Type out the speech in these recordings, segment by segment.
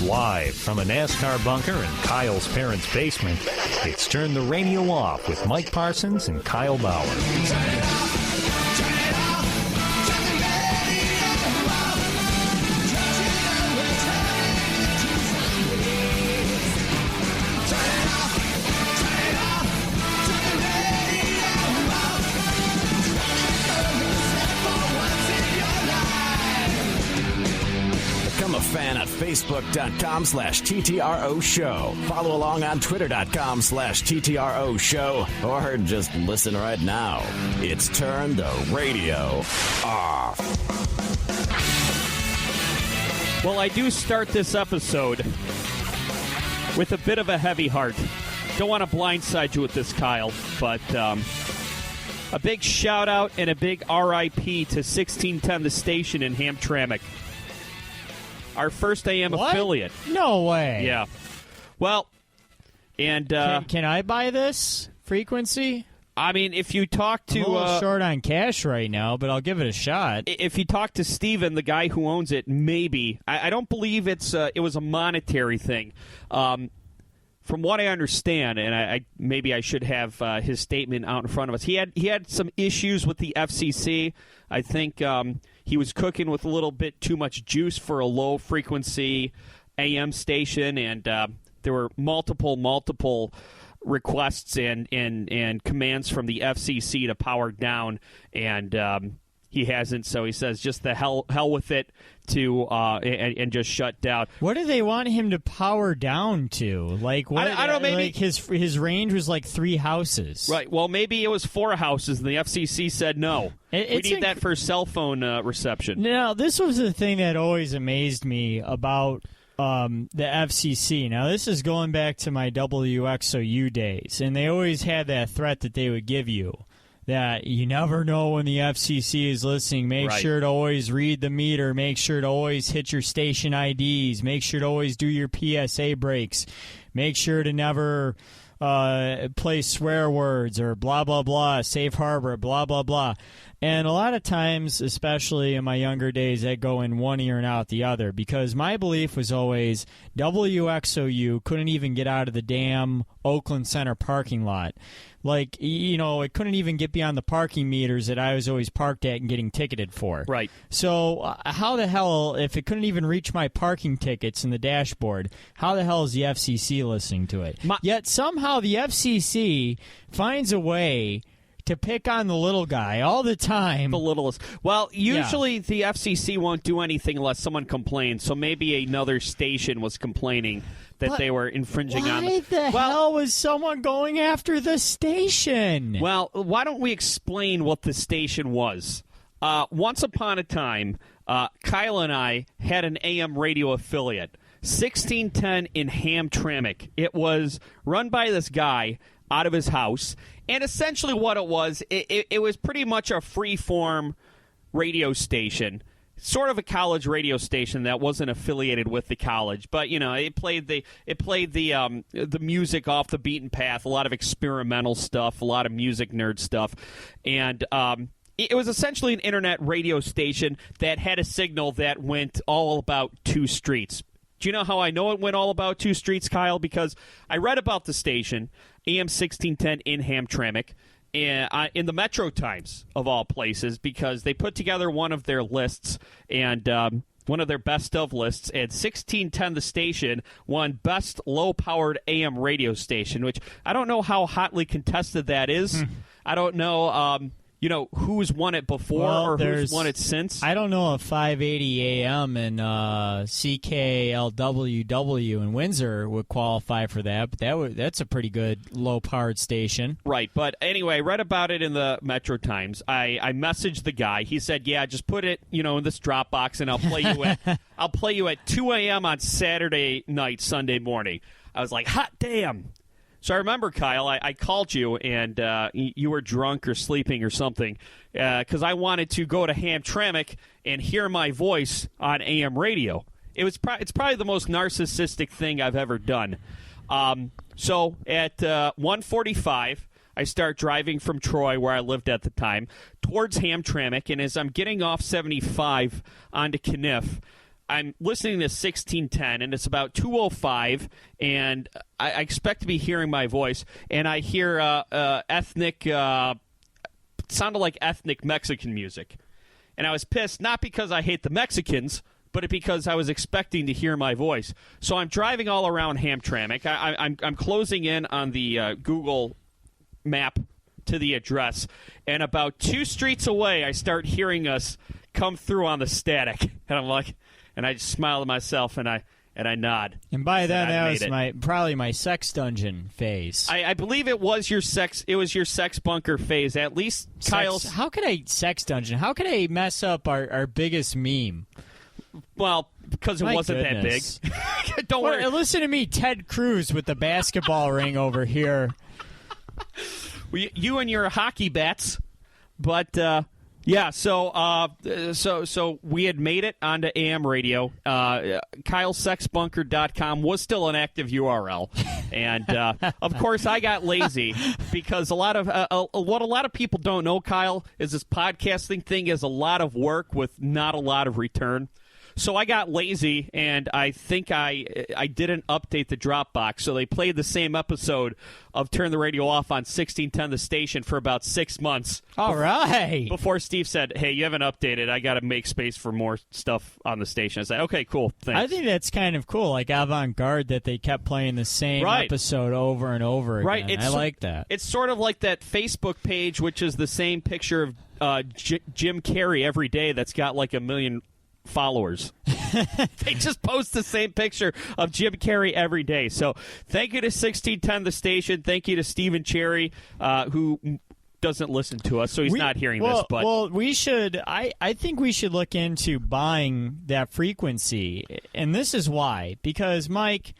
Live from a NASCAR bunker in Kyle's parents' basement, it's Turn the Radio Off with Mike Parsons and Kyle Bauer. Turn it off, turn it off, turn the radio off. Turn it off, turn it off, turn the radio off. Become a fan at Facebook.com/TTRO Show. Follow along on Twitter.com/TTRO Show. Or just listen right now. It's Turn the Radio Off. Well, I do start this episode with a bit of a heavy heart. Don't want to blindside you with this, Kyle, but a big shout-out and a big R.I.P. to 1610 The Station in Hamtramck. Our first AM affiliate. No way. Yeah. Well, and can I buy this frequency? I mean, if you talk to... I'm a little short on cash right now, but I'll give it a shot. If you talk to Steven, the guy who owns it, maybe. I don't believe it was a monetary thing. From what I understand, and maybe I should have his statement out in front of us, he had some issues with the FCC. I think he was cooking with a little bit too much juice for a low-frequency AM station, and there were multiple requests and commands from the FCC to power down, and he hasn't. So he says, just the hell with it, and just shut down. What do they want him to power down to? Like, what? I don't know. Maybe like his range was like 3 houses. Right. Well, maybe it was 4 houses, and the FCC said no. We need that for cell phone reception. Now, this was the thing that always amazed me about the FCC. Now, this is going back to my WXOU days, and they always had that threat that they would give you, that you never know when the FCC is listening. Make sure to always read the meter. Make sure to always hit your station IDs. Make sure to always do your PSA breaks. Make sure to never play swear words or blah, blah, blah, safe harbor, blah, blah, blah. And a lot of times, especially in my younger days, I'd go in one ear and out the other, because my belief was always WXOU couldn't even get out of the damn Oakland Center parking lot. Like, you know, it couldn't even get beyond the parking meters that I was always parked at and getting ticketed for. Right. So how the hell, if it couldn't even reach my parking tickets in the dashboard, how the hell is the FCC listening to it? Yet somehow the FCC finds a way to pick on the little guy all the time. The littlest. Well, usually the FCC won't do anything unless someone complains. So maybe another station was complaining that they were infringing on Why the hell was someone going after the station? Well, why don't we explain what the station was? Once upon a time, Kyle and I had an AM radio affiliate, 1610 in Hamtramck. It was run by this guy out of his house, and essentially what it was pretty much a free-form radio station, sort of a college radio station that wasn't affiliated with the college, but you know, it played the music off the beaten path, a lot of experimental stuff, a lot of music nerd stuff, and it was essentially an internet radio station that had a signal that went all about 2 streets. Do you know how I know it went all about 2 streets, Kyle? Because I read about the station, AM 1610 in Hamtramck, in the Metro Times, of all places, because they put together one of their lists, and one of their best of lists, and 1610 The Station won Best Low-Powered AM Radio Station, which I don't know how hotly contested that is. I don't know... who's won it before or who's won it since? I don't know if 580 AM and CKLWW in Windsor would qualify for that, but that's a pretty good low-powered station. Right, but anyway, I read about it in the Metro Times. I messaged the guy. He said, yeah, just put it in this Dropbox, and I'll play you at 2 a.m. on Saturday night, Sunday morning. I was like, hot damn. So I remember, Kyle, I called you, and you were drunk or sleeping or something, because I wanted to go to Hamtramck and hear my voice on AM radio. It's probably the most narcissistic thing I've ever done. So at 1:45, I start driving from Troy, where I lived at the time, towards Hamtramck, and as I'm getting off 75 onto Kniff, I'm listening to 1610, and it's about 2:05, and I expect to be hearing my voice, and I hear ethnic, sounded like ethnic Mexican music. And I was pissed, not because I hate the Mexicans, but because I was expecting to hear my voice. So I'm driving all around Hamtramck. I'm closing in on the Google map to the address, and about 2 streets away, I start hearing us come through on the static, and I'm like, and I just smile to myself, and I nod. And by then, that was probably my sex dungeon phase. I believe it was your sex. It was your sex bunker phase. At least Kyle's. How could I sex dungeon? How could I mess up our biggest meme? Well, because it wasn't goodness. that big. Don't worry. Listen to me, Ted Cruz, with the basketball ring over here. You and your hockey bats, but yeah. So we had made it onto AM radio. KyleSexBunker.com was still an active URL, and of course I got lazy because a lot of what a lot of people don't know, Kyle, is this podcasting thing is a lot of work with not a lot of return. So I got lazy, and I think I didn't update the Dropbox. So they played the same episode of Turn the Radio Off on 1610 The Station for about 6 months. All right. Before Steve said, hey, you haven't updated. I got to make space for more stuff on the station. I said, okay, cool, thanks. I think that's kind of cool, like avant-garde, that they kept playing the same episode over and over again. Right. I like that. It's sort of like that Facebook page, which is the same picture of Jim Carrey every day that's got like 1 million followers. They just post the same picture of Jim Carrey every day. So thank you to 1610 The Station. Thank you to Stephen Cherry, who doesn't listen to us, so he's not hearing this. But we should. I think we should look into buying that frequency, and this is why. Because Mike,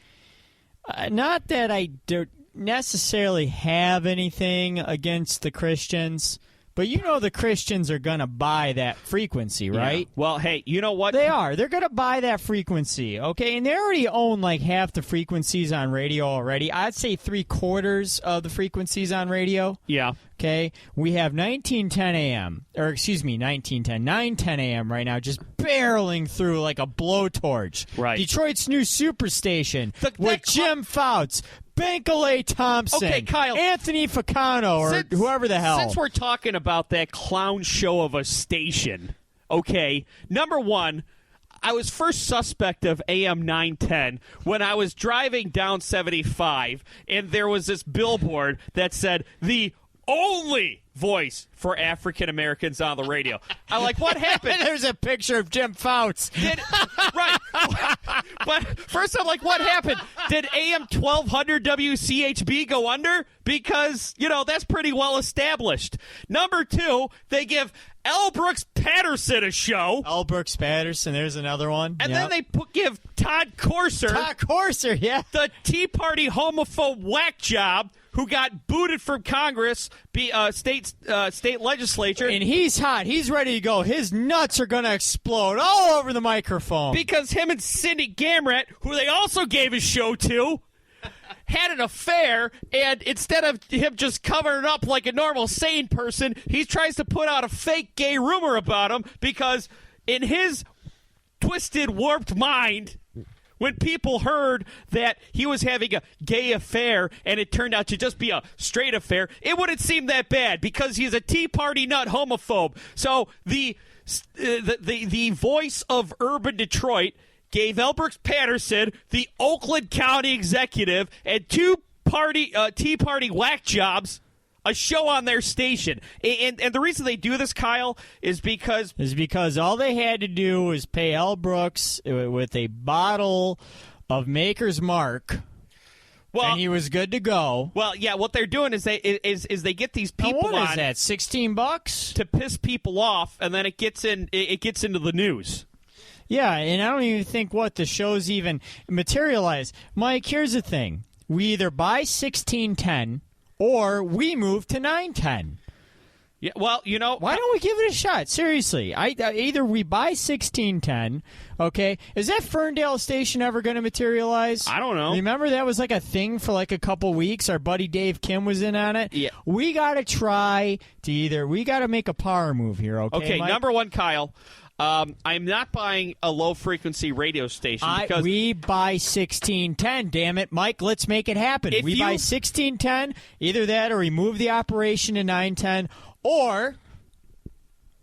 not that I don't necessarily have anything against the Christians. But you know the Christians are going to buy that frequency, right? Yeah. Well, hey, you know what? They are. They're going to buy that frequency, okay? And they already own like half the frequencies on radio already. I'd say 3/4 of the frequencies on radio. Yeah. Okay? We have 1910 AM, or excuse me, 910 AM right now, just barreling through like a blowtorch. Right. Detroit's new superstation with Jim Fouts, Bankaley Thompson, okay, Kyle, Anthony Ficano, or whoever the hell. Since we're talking about that clown show of a station, okay, number one, I was first suspect of AM 910 when I was driving down 75, and there was this billboard that said, the only voice for African Americans on the radio. I'm like, what happened? There's a picture of Jim Fouts. Right. But first I'm like, what happened? Did AM 1200 WCHB go under? Because, that's pretty well established. Number two, they give L. Brooks Patterson a show. L. Brooks Patterson, there's another one. And then they give Todd Corser. Yeah. The Tea Party homophobe whack job who got booted from Congress, state legislature. And he's hot. He's ready to go. His nuts are going to explode all over the microphone. Because him and Cindy Gamrat, who they also gave a show to, had an affair, and instead of him just covering it up like a normal sane person, he tries to put out a fake gay rumor about him because in his twisted, warped mind, when people heard that he was having a gay affair and it turned out to just be a straight affair, it wouldn't seem that bad because he's a Tea Party nut homophobe. So the voice of urban Detroit gave L. Brooks Patterson, the Oakland County executive, and two Tea Party whack jobs a show on their station. And the reason they do this, Kyle, is because all they had to do was pay L. Brooks with a bottle of Maker's Mark. Well, and he was good to go. Well, yeah, what they're doing is they get these people what on. Is that, $16? To piss people off, and then it gets into the news. Yeah, and I don't even think the shows even materialize. Mike, here's the thing. We either buy 1610 or we move to 910. Yeah, well, why don't we give it a shot? Seriously, either we buy 1610. Okay, is that Ferndale station ever going to materialize? I don't know. Remember that was like a thing for like a couple weeks. Our buddy Dave Kim was in on it. Yeah, we got to try to we got to make a power move here. Okay, Mike? Number one, Kyle. I'm not buying a low-frequency radio station because we buy 1610, damn it. Mike, let's make it happen. If We you- buy 1610, either that or we move the operation to 910, or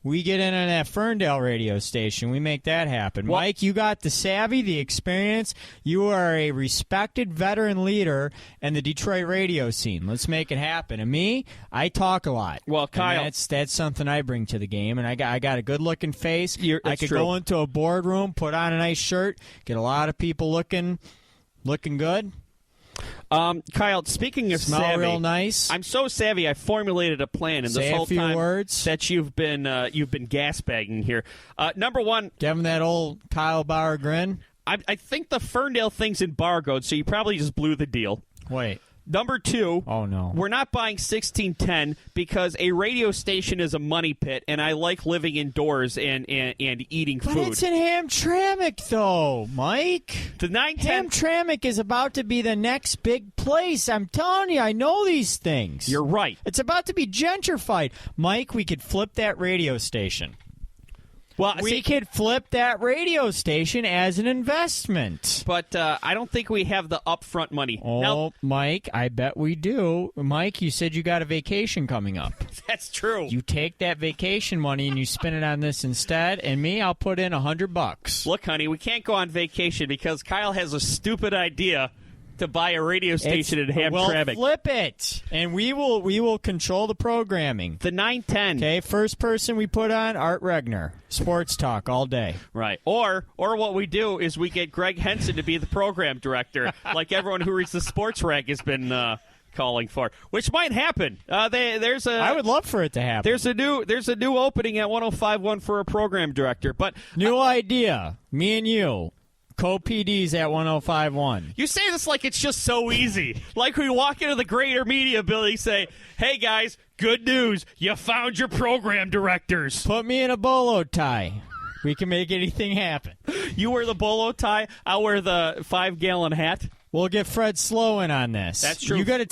we get in on that Ferndale radio station. We make that happen. Well- Mike, you got the savvy, the experience. You are a respected veteran leader in the Detroit radio scene. Let's make it happen. And me, I talk a lot. Well, Kyle- And that's something I bring to the game. And I got a good-looking face. I that's could true. go into a boardroom, put on a nice shirt, get a lot of people looking good. Kyle, speaking of Smell savvy, real nice. I'm so savvy. I formulated a plan, and Say this a whole few time words. that you've been gasbagging here. Number one, Give him that old Kyle Bauer grin. I think the Ferndale thing's embargoed, so you probably just blew the deal. Wait. Number two, Oh, no. we're not buying 1610 because a radio station is a money pit, and I like living indoors and eating But food. it's in Hamtramck, though, Mike. The 910. Hamtramck is about to be the next big place. I'm telling you, I know these things. You're right. It's about to be gentrified. Mike, we could flip that radio station. Well, We could flip that radio station as an investment. but I don't think we have the upfront money. Oh, Now, Mike, I bet we do. Mike, you said you got a vacation coming up. that's true. You take that vacation money and you spend it on this instead, and me, I'll put in $100. Look, honey, we can't go on vacation because Kyle has a stupid idea to buy a radio station in Well, Hamtramck. flip it, and we will control the programming. The 910. Okay, first person we put on, Art Regner. Sports talk all day. Right. Or what we do is we get Greg Henson to be the program director, like everyone who reads the sports rag has been calling for, which might happen. There's a I would love for it to happen. there's a new opening at 105.1 for a program director, but New idea. Me and you. Co-PDs at 105.1. you say this like it's just so easy. Like we walk into the greater media building, say, "Hey guys, good news! You found your program directors." Put me in a bolo tie. We can make anything happen. You wear the bolo tie. I'll wear the 5-gallon hat. We'll get Fred Slow in on this. That's true. You got to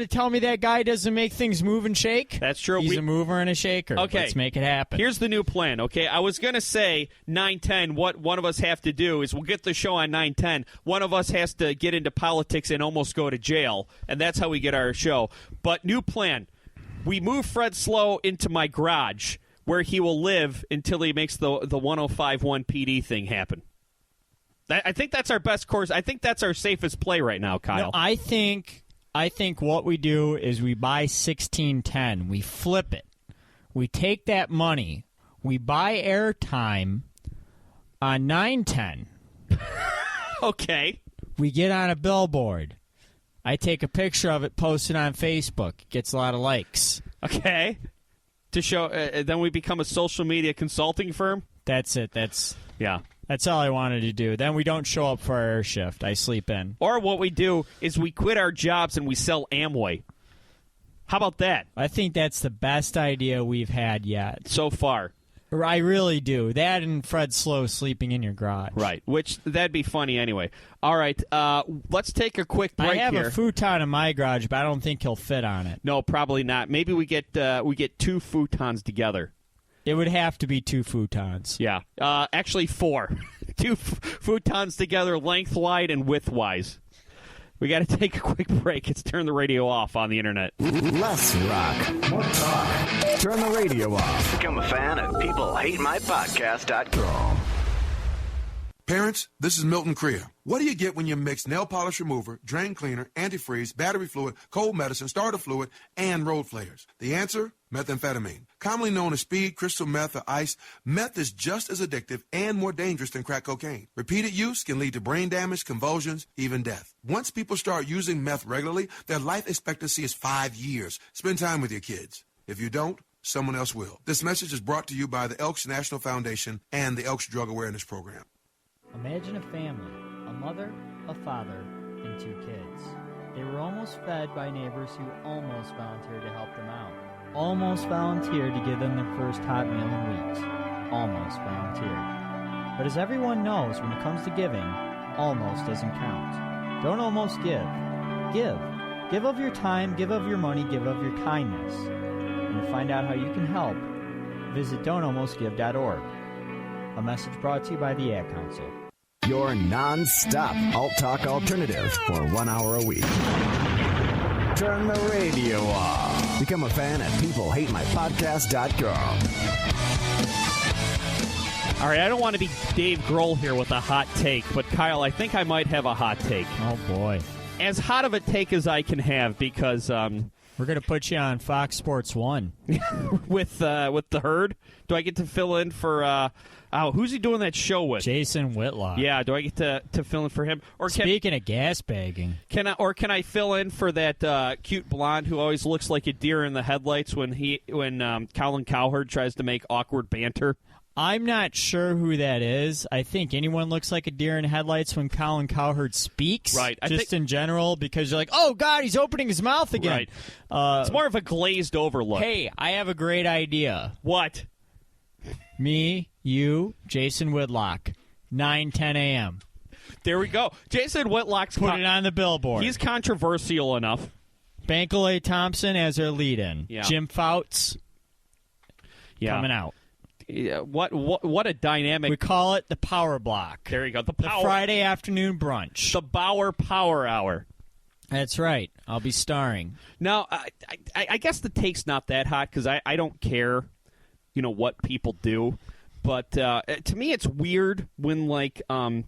tell me that guy doesn't make things move and shake. That's true. He's a mover and a shaker. Okay. Let's make it happen. Here's the new plan, okay? I was going to say 910, what one of us have to do is we'll get the show on 910. One of us has to get into politics and almost go to jail, and that's how we get our show. But new plan, we move Fred Slow into my garage where he will live until he makes the 105.1 PD thing happen. I think that's our best course. I think that's our safest play right now, Kyle. No, I think what we do is we buy 1610. We flip it. We take that money. We buy airtime on 910. Okay. We get on a billboard. I take a picture of it, post it on Facebook. It gets a lot of likes. Okay. To show, then we become a social media consulting firm? That's it. Yeah. That's all I wanted to do. Then we don't show up for our air shift. I sleep in. Or what we do is we quit our jobs and we sell Amway. How about that I think that's the best idea we've had yet. so far? I really do. That and Fred Slow sleeping in your garage. Right, which that'd be funny anyway. All right, let's take a quick break I have here. a futon in my garage, but I don't think he'll fit on it. No, probably not. Maybe we get 2 futons together. It would have to be 2 futons. Yeah, actually 4. 2 futons together, lengthwise and widthwise. We got to take a quick break. It's Turn the Radio Off on the internet. Less rock, more talk. Turn the radio off. Become a fan at peoplehatemypodcast.com. Parents, this is Milton Crea. What do you get when you mix nail polish remover, drain cleaner, antifreeze, battery fluid, cold medicine, starter fluid, and road flares? The answer? Methamphetamine. Commonly known as speed, crystal meth, or ice, meth is just as addictive and more dangerous than crack cocaine. Repeated use can lead to brain damage, convulsions, even death. Once people start using meth regularly, their life expectancy is 5 years. Spend time with your kids. If you don't, someone else will. This message is brought to you by the Elks National Foundation and the Elks Drug Awareness Program. Imagine a family, a mother, a father, and 2 kids. They were almost fed by neighbors who almost volunteered to help them out. Almost volunteered to give them their first hot meal in weeks. Almost volunteered. But as everyone knows, when it comes to giving, almost doesn't count. Don't almost give. Give. Give of your time, give of your money, give of your kindness. And to find out how you can help, visit don'talmostgive.org. A message brought to you by the Ad Council. Your non-stop alt-talk alternative for 1 hour a week. Turn the radio off. Become a fan at peoplehatemypodcast.com. All right, I don't want to be Dave Grohl here with a hot take, but Kyle, I think I might have a hot take. Oh, boy. As hot of a take as I can have, because we're going to put you on Fox Sports 1. with the Herd. Do I get to fill in for who's he doing that show with? Jason Whitlock. Yeah, do I get to fill in for him? Or Speaking of gas bagging, can I fill in for that cute blonde who always looks like a deer in the headlights when Colin Cowherd tries to make awkward banter? I'm not sure who that is. I think anyone looks like a deer in headlights when Colin Cowherd speaks. Right. In general, because you're like, oh, God, he's opening his mouth again. Right. It's more of a glazed over look. Hey, I have a great idea. What? Me, you, Jason Whitlock, 9:10 a.m. There we go. Jason Whitlock's Put it on the billboard. He's controversial enough. Bankley Thompson as our lead-in. Yeah. Jim Fouts coming out. Yeah, what a dynamic. We call it the Power Block. There you go. The Friday afternoon brunch. The Bauer Power Hour. That's right. I'll be starring. Now, I guess the take's not that hot because I don't care, what people do. But to me, it's weird when, like on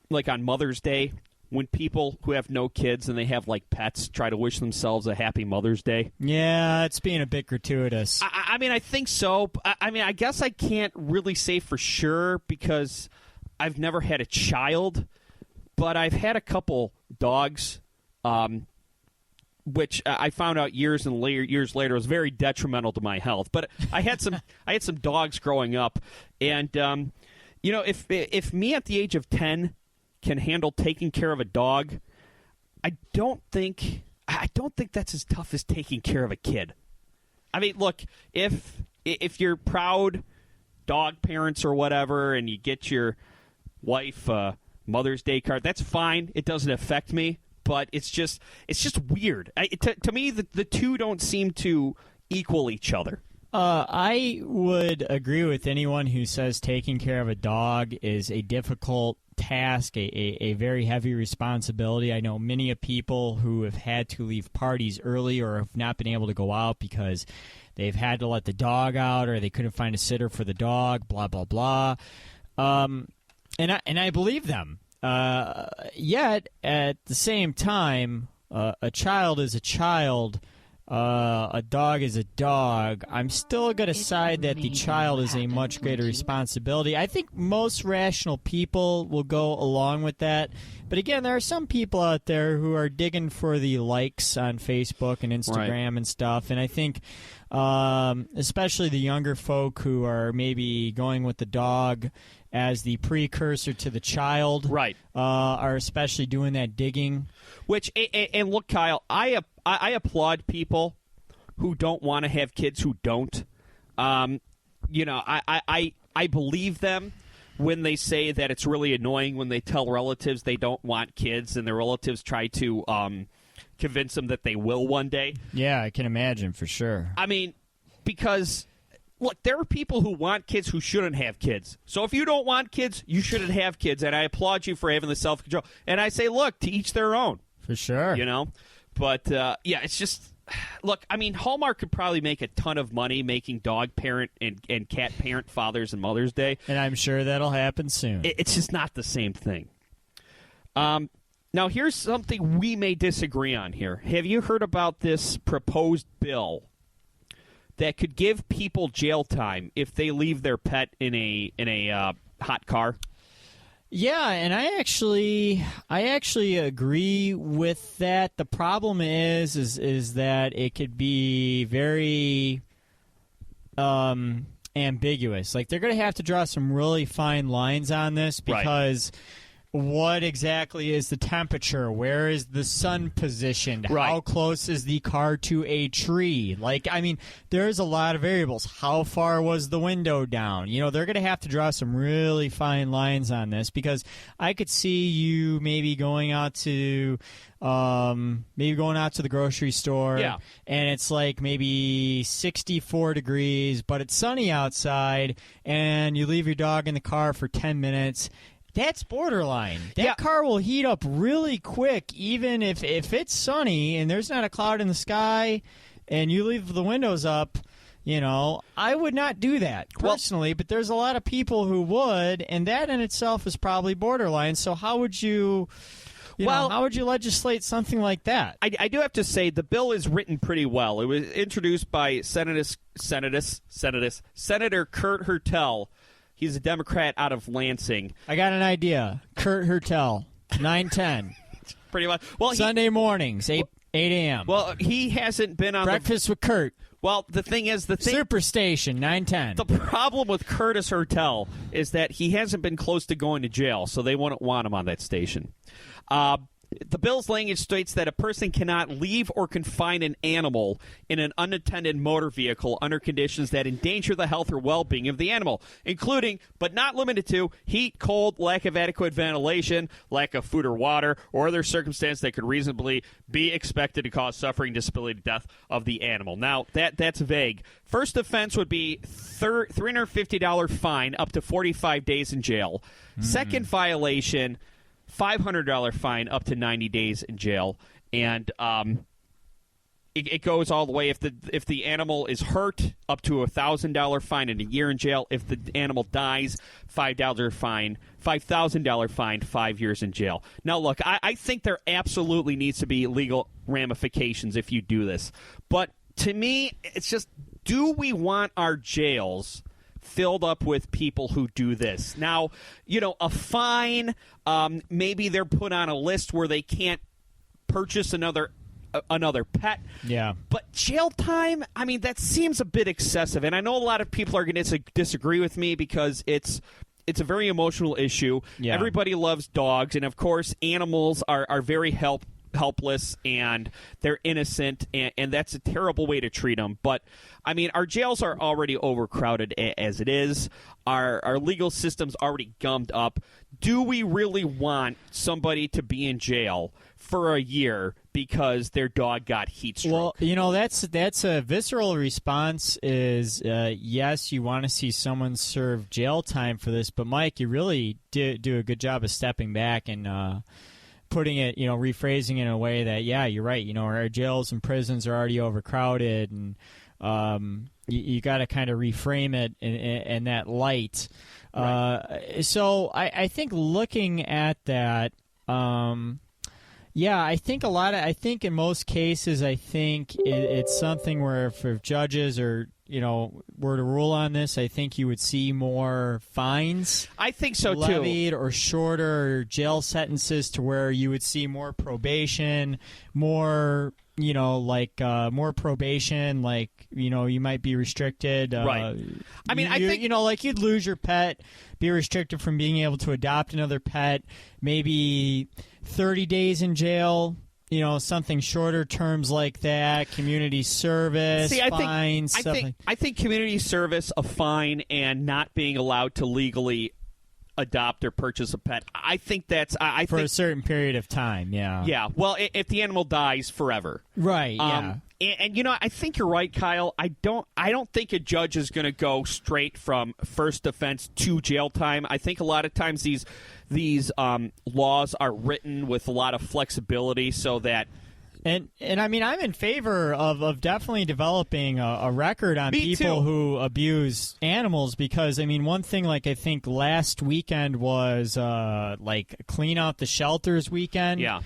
Mother's Day, when people who have no kids and they have, like, pets try to wish themselves a happy Mother's Day. Yeah, it's being a bit gratuitous. I mean, I think so. I guess I can't really say for sure because I've never had a child, but I've had a couple dogs, which I found out years later was very detrimental to my health. But I had some dogs growing up, and if me at the age of 10 can handle taking care of a dog, I don't think that's as tough as taking care of a kid. I mean, look, if you're proud dog parents or whatever, and you get your wife a Mother's Day card, that's fine. It doesn't affect me, but it's just weird. To me, the two don't seem to equal each other. I would agree with anyone who says taking care of a dog is a difficult task, a very heavy responsibility. I know many of people who have had to leave parties early or have not been able to go out because they've had to let the dog out or they couldn't find a sitter for the dog, blah, blah, blah. And I believe them. Yet, at the same time, a child is a child. A dog is a dog. I'm still going to side that the child is a much greater responsibility. I think most rational people will go along with that. But again, there are some people out there who are digging for the likes on Facebook and Instagram and stuff. And I think especially the younger folk who are maybe going with the dog as the precursor to the child, are especially doing that digging. Which, and look, Kyle, I applaud people who don't want to have kids who don't. I believe them when they say that it's really annoying when they tell relatives they don't want kids and their relatives try to convince them that they will one day. Yeah, I can imagine for sure. I mean, because, look, there are people who want kids who shouldn't have kids. So if you don't want kids, you shouldn't have kids, and I applaud you for having the self-control. And I say, look, to each their own. For sure. But, it's just, look, I mean, Hallmark could probably make a ton of money making dog parent and cat parent Father's and Mother's Day. And I'm sure that'll happen soon. It's just not the same thing. Now, here's something we may disagree on here. Have you heard about this proposed bill that could give people jail time if they leave their pet in a hot car? Yeah, and I actually agree with that. The problem is that it could be very ambiguous. Like, they're going to have to draw some really fine lines on this because what exactly is the temperature? Where is the sun positioned? Right. How close is the car to a tree? Like, I mean, there's a lot of variables. How far was the window down? You know, they're going to have to draw some really fine lines on this, because I could see you maybe going out to the grocery store, Yeah. and it's like maybe 64 degrees, but it's sunny outside, and you leave your dog in the car for 10 minutes. That's borderline. That car will heat up really quick, even if it's sunny and there's not a cloud in the sky and you leave the windows up. You know, I would not do that personally, but there's a lot of people who would, and that in itself is probably borderline. So how would you how would you legislate something like that? I do have to say the bill is written pretty well. It was introduced by Senator Kurt Hertel. He's a Democrat out of Lansing. I got an idea. Kurt Hertel, 9:10. Pretty much. Well, Sunday mornings, 8 a.m. Well, he hasn't been on Breakfast with Kurt. Well, the thing is, Superstation, 9:10. The problem with Curtis Hertel is that he hasn't been close to going to jail, so they wouldn't want him on that station. The bill's language states that a person cannot leave or confine an animal in an unattended motor vehicle under conditions that endanger the health or well-being of the animal, including, but not limited to, heat, cold, lack of adequate ventilation, lack of food or water, or other circumstance that could reasonably be expected to cause suffering, disability, death of the animal. Now, that's vague. First offense would be $350 fine, up to 45 days in jail. Second violation, $500 fine, up to 90 days in jail, and it goes all the way. If the animal is hurt, up to $1,000 fine and a year in jail. If the animal dies, $5,000 fine, 5 years in jail. Now, look, I think there absolutely needs to be legal ramifications if you do this, but to me, it's just, do we want our jails filled up with people who do this? Now, you know, a fine, maybe they're put on a list where they can't purchase another pet. Yeah. But jail time, I mean, that seems a bit excessive. And I know a lot of people are going to disagree with me because it's a very emotional issue. Yeah. Everybody loves dogs, and of course, animals are very helpless, and they're innocent, and that's a terrible way to treat them. But I mean, our jails are already overcrowded as it is. Our legal system's already gummed up. Do we really want somebody to be in jail for a year because their dog got heat stroke? Well, you know, that's a visceral response is, yes, you want to see someone serve jail time for this, but Mike, you really do a good job of stepping back and putting it, rephrasing it in a way that, yeah, you're right. You know, our jails and prisons are already overcrowded, and you got to kind of reframe it in that light. Right. So I think looking at that, yeah, I think in most cases, it's something where if judges were to rule on this, I think you would see more fines. I think so too. Levied, or shorter jail sentences, to where you would see more probation, more probation, you might be restricted. Right. I mean, I think you'd lose your pet, be restricted from being able to adopt another pet, maybe 30 days in jail. Something shorter terms like that, community service, fines, I think community service, a fine, and not being allowed to legally adopt or purchase a pet. I think that's for a certain period of time. Yeah. Yeah. Well, if the animal dies forever. Right. Yeah. And I think you're right, Kyle. I don't think a judge is going to go straight from first offense to jail time. I think a lot of times these laws are written with a lot of flexibility so that. And I mean, I'm in favor of definitely developing a record on people who abuse animals, because, I mean, one thing, I think last weekend was clean out the shelters weekend. Yeah.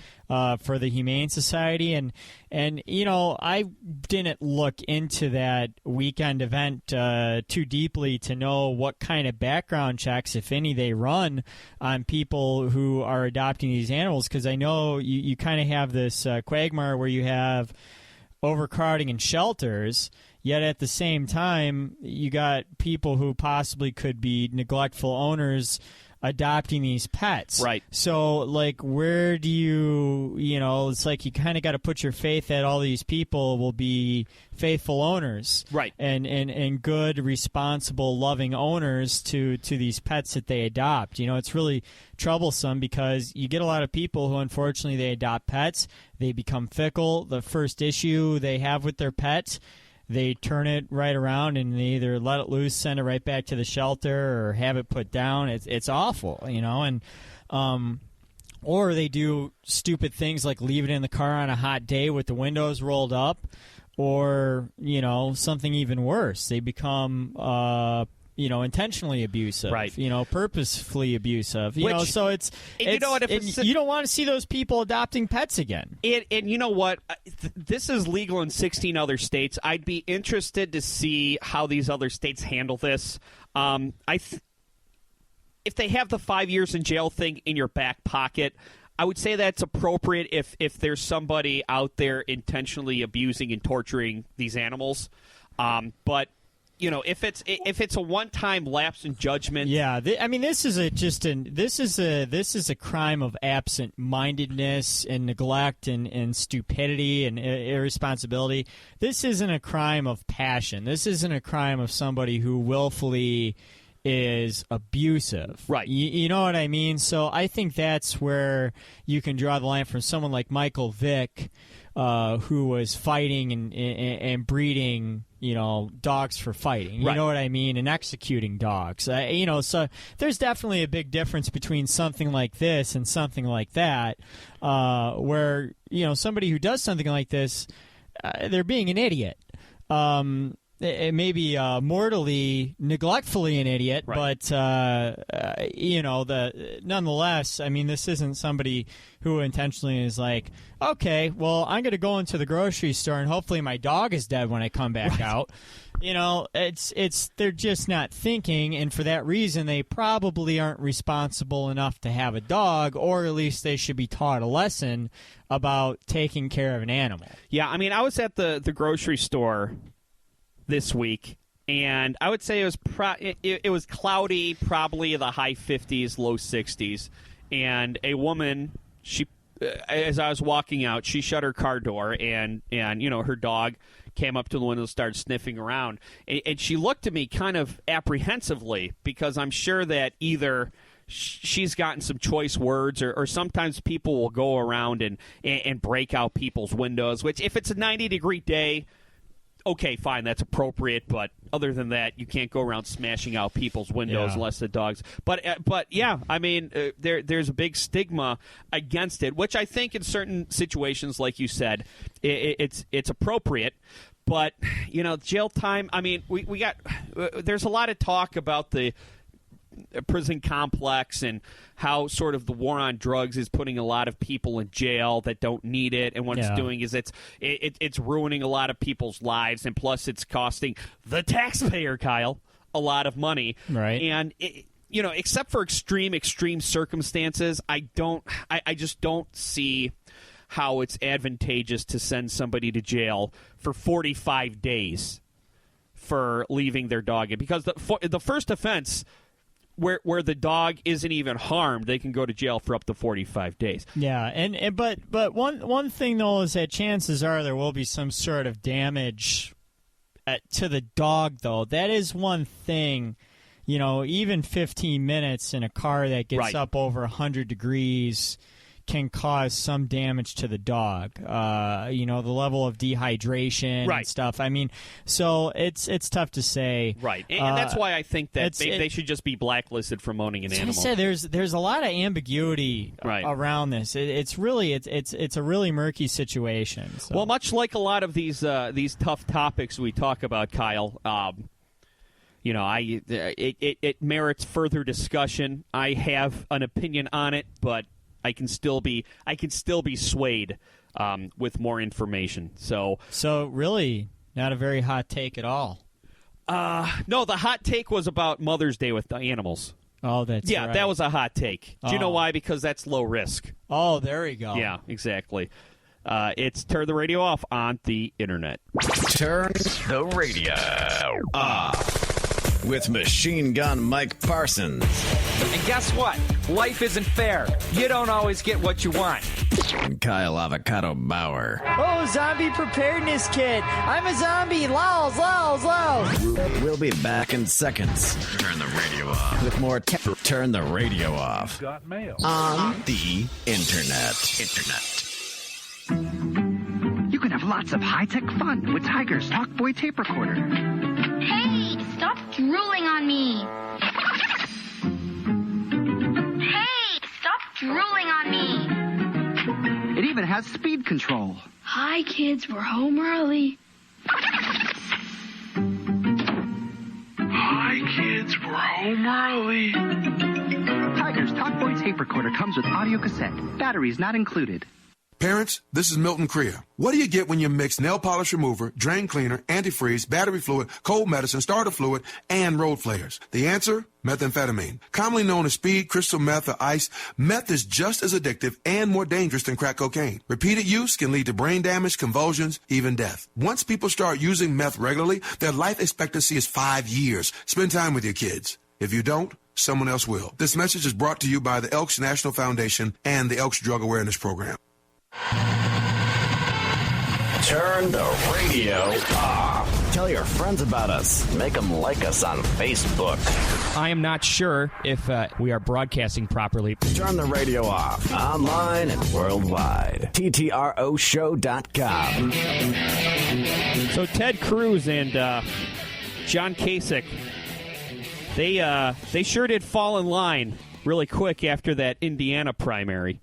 For the Humane Society, and I didn't look into that weekend event too deeply to know what kind of background checks, if any, they run on people who are adopting these animals, because I know you kind of have this quagmire where you have overcrowding in shelters, yet at the same time you got people who possibly could be neglectful owners adopting these pets. Right. So, like, where do it's like you kind of got to put your faith that all these people will be faithful owners. Right. And good, responsible, loving owners to these pets that they adopt. It's really troublesome because you get a lot of people who, unfortunately, they adopt pets. They become fickle. The first issue they have with their pet, they turn it right around and they either let it loose, send it right back to the shelter, or have it put down. It's awful, and or they do stupid things like leave it in the car on a hot day with the windows rolled up, or something even worse. They become intentionally abusive, right? Purposefully abusive. Which, so it's you don't want to see those people adopting pets again. And you know what? This is legal in 16 other states. I'd be interested to see how these other states handle this. If they have the 5 years in jail thing in your back pocket, I would say that's appropriate if there's somebody out there intentionally abusing and torturing these animals. But if it's a one-time lapse in judgment, this is a crime of absent-mindedness and neglect and stupidity and irresponsibility. This isn't a crime of passion. This isn't a crime of somebody who willfully is abusive. Right. You know what I mean? So I think that's where you can draw the line from someone like Michael Vick, who was fighting and breeding, dogs for fighting. You know what I mean? And executing dogs. So there's definitely a big difference between something like this and something like that, where, somebody who does something like this, they're being an idiot. It may be mortally, neglectfully an idiot, but nonetheless, I mean, this isn't somebody who intentionally is like, okay, well, I'm going to go into the grocery store and hopefully my dog is dead when I come back out. They're just not thinking, and for that reason, they probably aren't responsible enough to have a dog, or at least they should be taught a lesson about taking care of an animal. Yeah, I mean, I was at the grocery store this week, and I would say it was it was cloudy, probably the high 50s, low 60s, and a woman, she as I was walking out, she shut her car door, and her dog came up to the window and started sniffing around, and she looked at me kind of apprehensively, because I'm sure that either she's gotten some choice words, or sometimes people will go around and break out people's windows, which if it's a 90-degree day, okay, fine, that's appropriate, but other than that, you can't go around smashing out people's windows unless the dogs. But yeah, I mean, there's a big stigma against it, which I think in certain situations, like you said, it's appropriate. But jail time. I mean, we got there's a lot of talk about the prison complex and how sort of the war on drugs is putting a lot of people in jail that don't need it, and what it's doing is it's ruining a lot of people's lives, and plus it's costing the taxpayer, Kyle, a lot of money. Right. And except for extreme circumstances, I just don't see how it's advantageous to send somebody to jail for 45 days for leaving their dog in, because the first offense, where the dog isn't even harmed, they can go to jail for up to 45 days. Yeah, but one thing though is that chances are there will be some sort of damage to the dog, though. That is one thing. Even 15 minutes in a car that gets up over 100 degrees can cause some damage to the dog. The level of dehydration and stuff. I mean, so it's tough to say. Right, and that's why I think that they should just be blacklisted from owning an animal. I said there's a lot of ambiguity around this. It's a really murky situation. So. Well, much like a lot of these tough topics we talk about, Kyle. It merits further discussion. I have an opinion on it, but I can still be swayed with more information. So really, not a very hot take at all. No, the hot take was about Mother's Day with the animals. Oh, that's right. That was a hot take. Do you know why? Because that's low risk. Oh, there we go. Yeah, exactly. It's Turn the Radio Off on the internet. Turn the radio off. with Machine Gun Mike Parsons And guess what? Life isn't fair. You don't always get what you want. and Kyle Avocado Bauer. Oh, zombie preparedness kit. I'm a zombie. Lols, lols, lols. We'll be back in seconds. Turn the radio off. With more Turn the Radio Off. Got mail. On the internet. You can have lots of high-tech fun with Tiger's Talkboy tape recorder. Hey, stop drooling on me. Hey, stop drooling on me. It even has speed control. Hi, kids, we're home early. Hi, kids, we're home early. Tiger's Talkboy tape recorder comes with audio cassette. Batteries not included. Parents, this is Milton Crea. What do you get when you mix nail polish remover, drain cleaner, antifreeze, battery fluid, cold medicine, starter fluid, and road flares? The answer? Methamphetamine. Commonly known as speed, crystal meth, or ice, meth is just as addictive and more dangerous than crack cocaine. Repeated use can lead to brain damage, convulsions, even death. Once people start using meth regularly, their life expectancy is 5 years. Spend time with your kids. If you don't, someone else will. This message is brought to you by the Elks National Foundation and the Elks Drug Awareness Program. Turn the radio off. Tell your friends about us. Make them like us on Facebook. I am not sure if we are broadcasting properly. Turn the radio off. Online and worldwide. TTROshow.com. So Ted Cruz and John Kasich, they sure did fall in line really quick after that Indiana primary.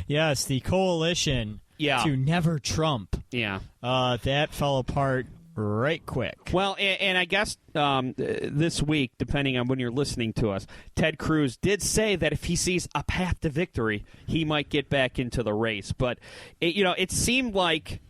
Yes, the coalition to never Trump. Yeah. That fell apart right quick. Well, and I guess this week, depending on when you're listening to us, Ted Cruz did say that if he sees a path to victory, he might get back into the race. But it seemed like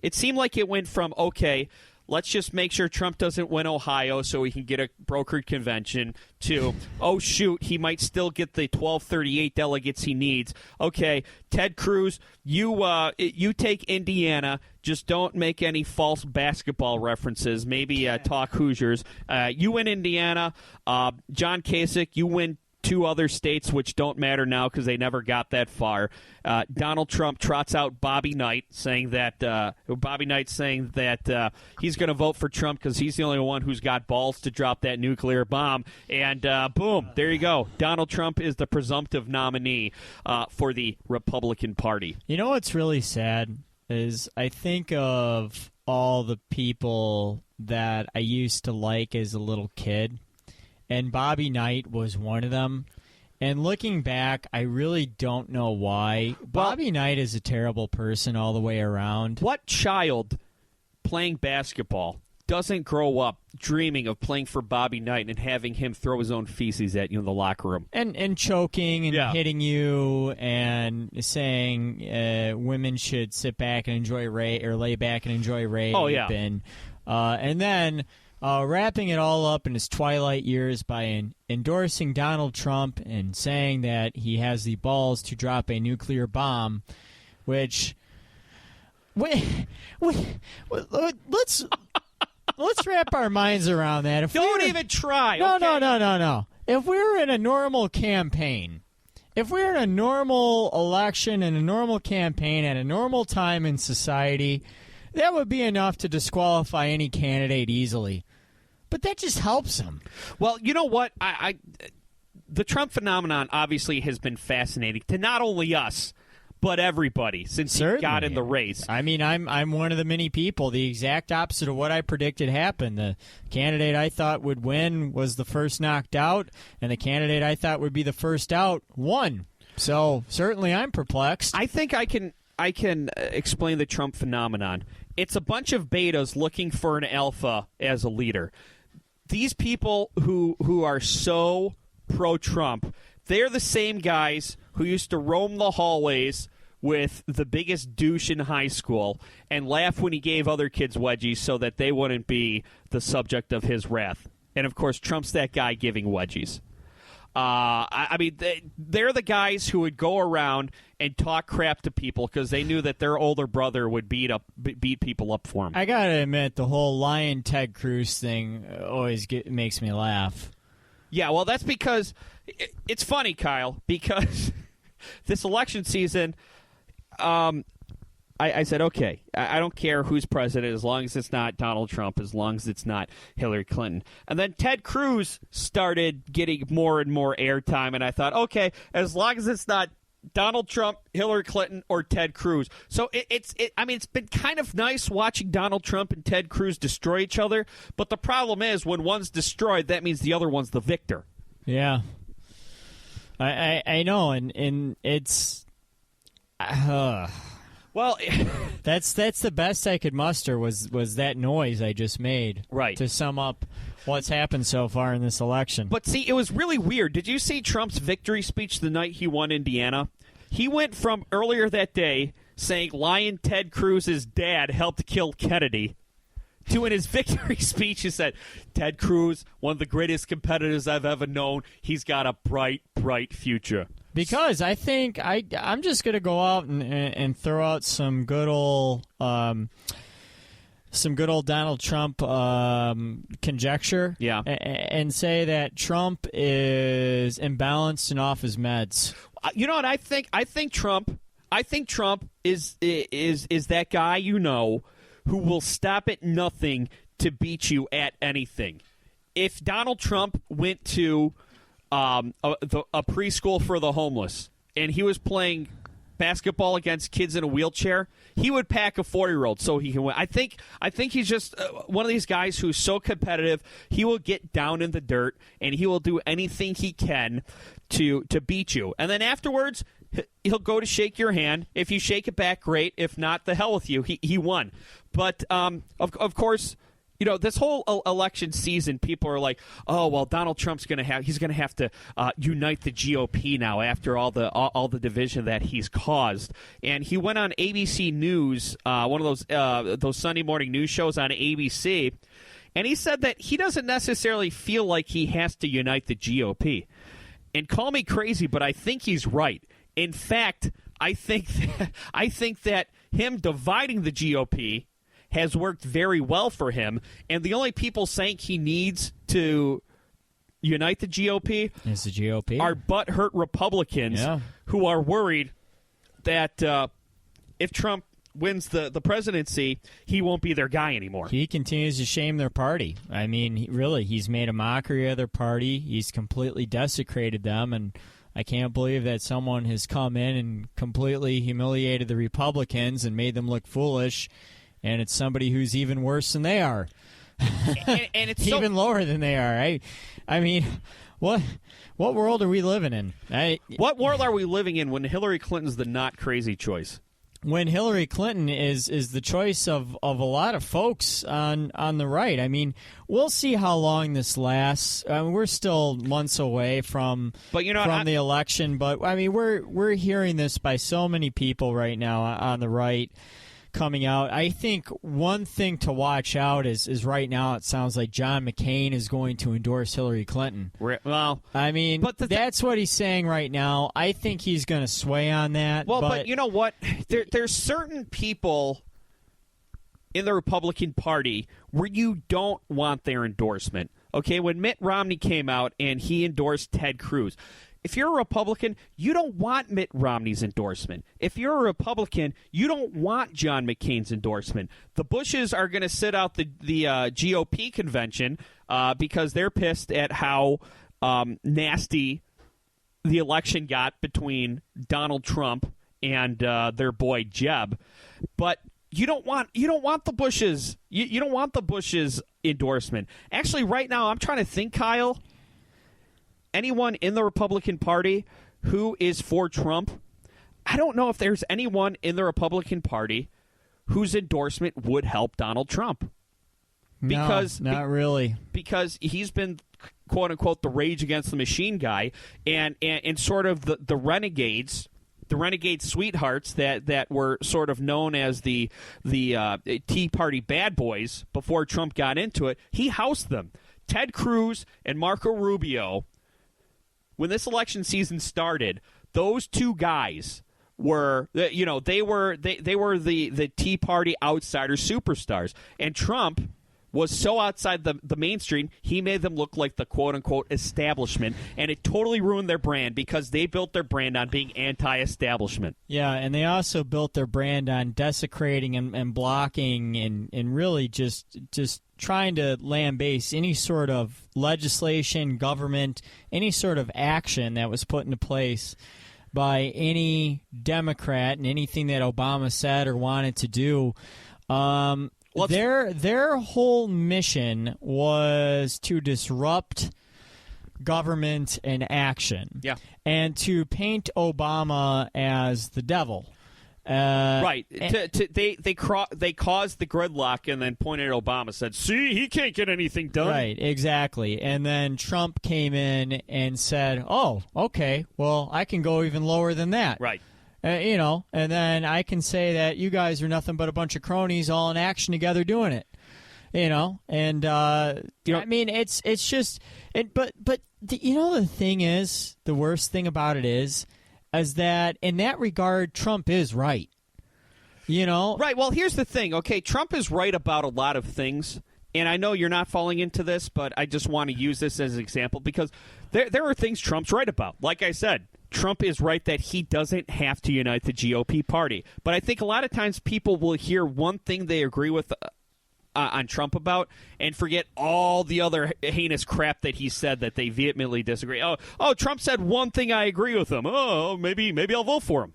it went from, okay, let's just make sure Trump doesn't win Ohio so he can get a brokered convention, to, oh, shoot, he might still get the 1238 delegates he needs. Okay, Ted Cruz, you take Indiana. Just don't make any false basketball references. Maybe talk Hoosiers. You win Indiana. John Kasich, you win 2 other states, which don't matter now because they never got that far. Donald Trump trots out Bobby Knight, saying that he's going to vote for Trump because he's the only one who's got balls to drop that nuclear bomb. And boom, there you go. Donald Trump is the presumptive nominee for the Republican Party. You know what's really sad is I think of all the people that I used to like as a little kid, and Bobby Knight was one of them. And looking back, I really don't know why. Bobby Knight is a terrible person all the way around. What child playing basketball doesn't grow up dreaming of playing for Bobby Knight and having him throw his own feces at you in the locker room? And choking and hitting you and saying women should sit back and enjoy rape, or lay back and enjoy rape. Oh, yeah. And then wrapping it all up in his twilight years by endorsing Donald Trump and saying that he has the balls to drop a nuclear bomb, which let's wrap our minds around that. Don't even try. No. If we were in a normal campaign, if we were in a normal election and a normal campaign at a normal time in society, that would be enough to disqualify any candidate easily. But that just helps him. Well, you know what? The Trump phenomenon obviously has been fascinating to not only us, but everybody since he got in the race. I mean, I'm one of the many people. The exact opposite of what I predicted happened. The candidate I thought would win was the first knocked out, and the candidate I thought would be the first out won. So certainly I'm perplexed. I think I can explain the Trump phenomenon. It's a bunch of betas looking for an alpha as a leader. These people who are so pro-Trump, they're the same guys who used to roam the hallways with the biggest douche in high school and laugh when he gave other kids wedgies so that they wouldn't be the subject of his wrath. And, of course, Trump's that guy giving wedgies. I mean, they're the guys who would go around and talk crap to people because they knew that their older brother would beat people up for them. I gotta admit, the whole Lion Ted Cruz thing always makes me laugh. Yeah, well, that's because it's funny, Kyle, because this election season, I said, okay, I don't care who's president as long as it's not Donald Trump, as long as it's not Hillary Clinton. And then Ted Cruz started getting more and more airtime, and I thought, okay, as long as it's not Donald Trump, Hillary Clinton, or Ted Cruz. So it's been kind of nice watching Donald Trump and Ted Cruz destroy each other, but the problem is when one's destroyed, that means the other one's the victor. Yeah. I know, and it's... Well, that's the best I could muster was that noise I just made. Right. To sum up what's happened so far in this election. But see, it was really weird. Did you see Trump's victory speech the night he won Indiana? He went from earlier that day saying Lion Ted Cruz's dad helped kill Kennedy to in his victory speech he said, Ted Cruz, one of the greatest competitors I've ever known. He's got a bright, bright future. Because I think I'm just going to go out and throw out some good old Donald Trump conjecture, and say that Trump is imbalanced and off his meds. You know what I think? I think Trump is that guy who will stop at nothing to beat you at anything. If Donald Trump went to a preschool for the homeless, and he was playing basketball against kids in a wheelchair, he would pack a 40-year-old so he can win. I think he's just one of these guys who's so competitive, he will get down in the dirt, and he will do anything he can to beat you. And then afterwards, he'll go to shake your hand. If you shake it back, great. If not, the hell with you. He won. But, of course... this whole election season, people are like, "Oh, well, Donald Trump's going to have to unite the GOP now after all the division that he's caused." And he went on ABC News, one of those Sunday morning news shows on ABC, and he said that he doesn't necessarily feel like he has to unite the GOP. And call me crazy, but I think he's right. In fact, I think that him dividing the GOP has worked very well for him, and the only people saying he needs to unite the GOP is the GOP are butthurt Republicans who are worried that if Trump wins the presidency, he won't be their guy anymore. He continues to shame their party. I mean, he's made a mockery of their party. He's completely desecrated them, and I can't believe that someone has come in and completely humiliated the Republicans and made them look foolish. And it's somebody who's even worse than they are. and it's even lower than they are. I mean, what world are we living in? What world are we living in when Hillary Clinton's the not crazy choice? When Hillary Clinton is the choice of a lot of folks on the right. I mean, we'll see how long this lasts. We're still months away from the election, but I mean, we're hearing this by so many people right now on the right. Coming out. I think one thing to watch out is right now it sounds like John McCain is going to endorse Hillary Clinton. Well, I mean, that's what he's saying right now. I think he's going to sway on that. Well, but you know what? There's certain people in the Republican Party where you don't want their endorsement. Okay, when Mitt Romney came out and he endorsed Ted Cruz, if you're a Republican, you don't want Mitt Romney's endorsement. If you're a Republican, you don't want John McCain's endorsement. The Bushes are going to sit out the GOP convention because they're pissed at how nasty the election got between Donald Trump and their boy Jeb. But you don't want the Bushes. You don't want the Bushes endorsement. Actually, right now, I'm trying to think, Kyle. Anyone in the Republican Party who is for Trump, I don't know if there's anyone in the Republican Party whose endorsement would help Donald Trump. Because not really. Because he's been, quote unquote, the Rage Against the Machine guy, and sort of the renegades, the renegade sweethearts that were sort of known as the Tea Party bad boys before Trump got into it. He housed them. Ted Cruz and Marco Rubio when this election season started, those two guys were, they were the Tea Party outsider superstars, and Trump was so outside the mainstream, he made them look like the quote-unquote establishment, and it totally ruined their brand because they built their brand on being anti-establishment. Yeah, and they also built their brand on desecrating and blocking and really just trying to lambaste any sort of legislation, government, any sort of action that was put into place by any Democrat and anything that Obama said or wanted to do. Their whole mission was to disrupt government and action, and to paint Obama as the devil. Right. They caused the gridlock and then pointed at Obama, said, "See, he can't get anything done." Right. Exactly. And then Trump came in and said, "Oh, okay. Well, I can go even lower than that." Right. And then I can say that you guys are nothing but a bunch of cronies all in action together doing it. I mean, it's just, but the thing is, the worst thing about it is that in that regard, Trump is right. Right. Well, here's the thing. Okay, Trump is right about a lot of things. And I know you're not falling into this, but I just want to use this as an example because there are things Trump's right about. Like I said, Trump is right that he doesn't have to unite the GOP party. But I think a lot of times people will hear one thing they agree with on Trump about and forget all the other heinous crap that he said that they vehemently disagree. Oh, Trump said one thing I agree with him. Oh, maybe I'll vote for him.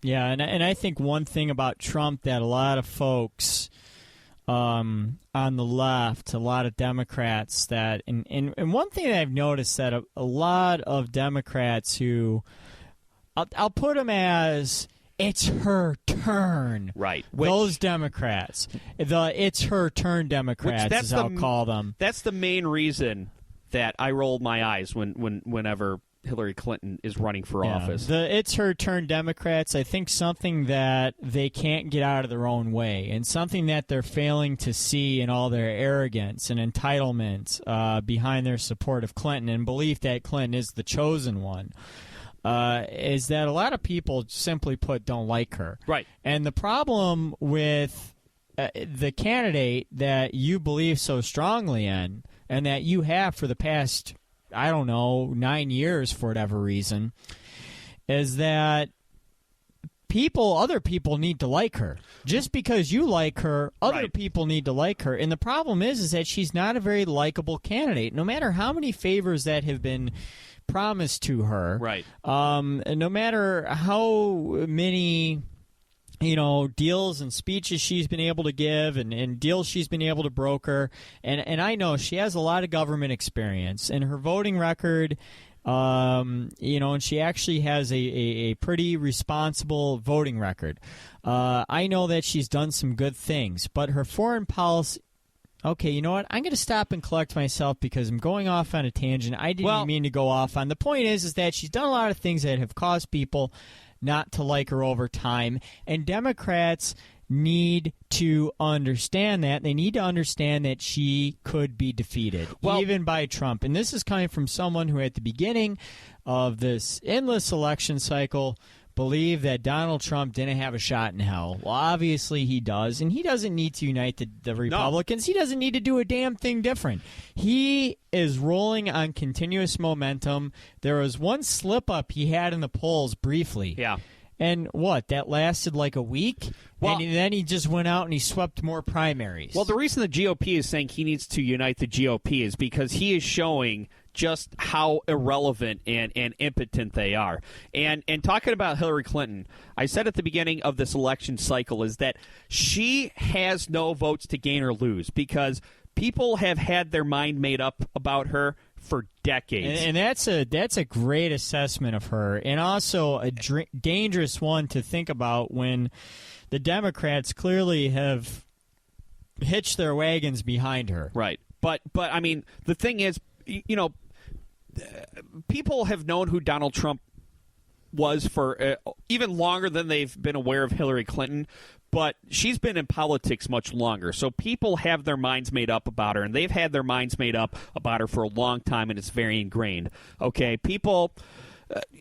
Yeah, and I think one thing about Trump that a lot of folks on the left, a lot of Democrats that, and one thing that I've noticed that a lot of Democrats who, I'll put them as it's her turn. Right. Those Democrats, the it's her turn Democrats, as I'll call them. That's the main reason that I roll my eyes whenever Hillary Clinton is running for office. The it's her turn Democrats, I think something that they can't get out of their own way and something that they're failing to see in all their arrogance and entitlement behind their support of Clinton and belief that Clinton is the chosen one. Is that a lot of people, simply put, don't like her. Right. And the problem with the candidate that you believe so strongly in and that you have for the past, 9 years for whatever reason, is that other people need to like her. Just because you like her, other people need to like her. And the problem is that she's not a very likable candidate. No matter how many favors that have been promised to her, no matter how many deals and speeches she's been able to give and deals she's been able to broker. And I know she has a lot of government experience. And her voting record, and she actually has a pretty responsible voting record. I know that she's done some good things. But her foreign policy... Okay, you know what? I'm going to stop and collect myself because I'm going off on a tangent. I didn't mean to go off on. The point is that she's done a lot of things that have caused people not to like her over time. And Democrats need to understand that. They need to understand that she could be defeated, even by Trump. And this is coming from someone who at the beginning of this endless election cycle believed that Donald Trump didn't have a shot in hell. Well, obviously he does, and he doesn't need to unite the Republicans. No. He doesn't need to do a damn thing different. He is rolling on continuous momentum. There was one slip-up he had in the polls briefly. Yeah. And that lasted like a week? And then he just went out and he swept more primaries. Well, the reason the GOP is saying he needs to unite the GOP is because he is showing just how irrelevant and impotent they are. And talking about Hillary Clinton, I said at the beginning of this election cycle is that she has no votes to gain or lose because people have had their mind made up about her for decades. And that's a great assessment of her, and also a dangerous one to think about when the Democrats clearly have hitched their wagons behind her. Right. But I mean, the thing is, people have known who Donald Trump was for even longer than they've been aware of Hillary Clinton. But she's been in politics much longer, so people have their minds made up about her, and they've had their minds made up about her for a long time, and it's very ingrained. Okay, people,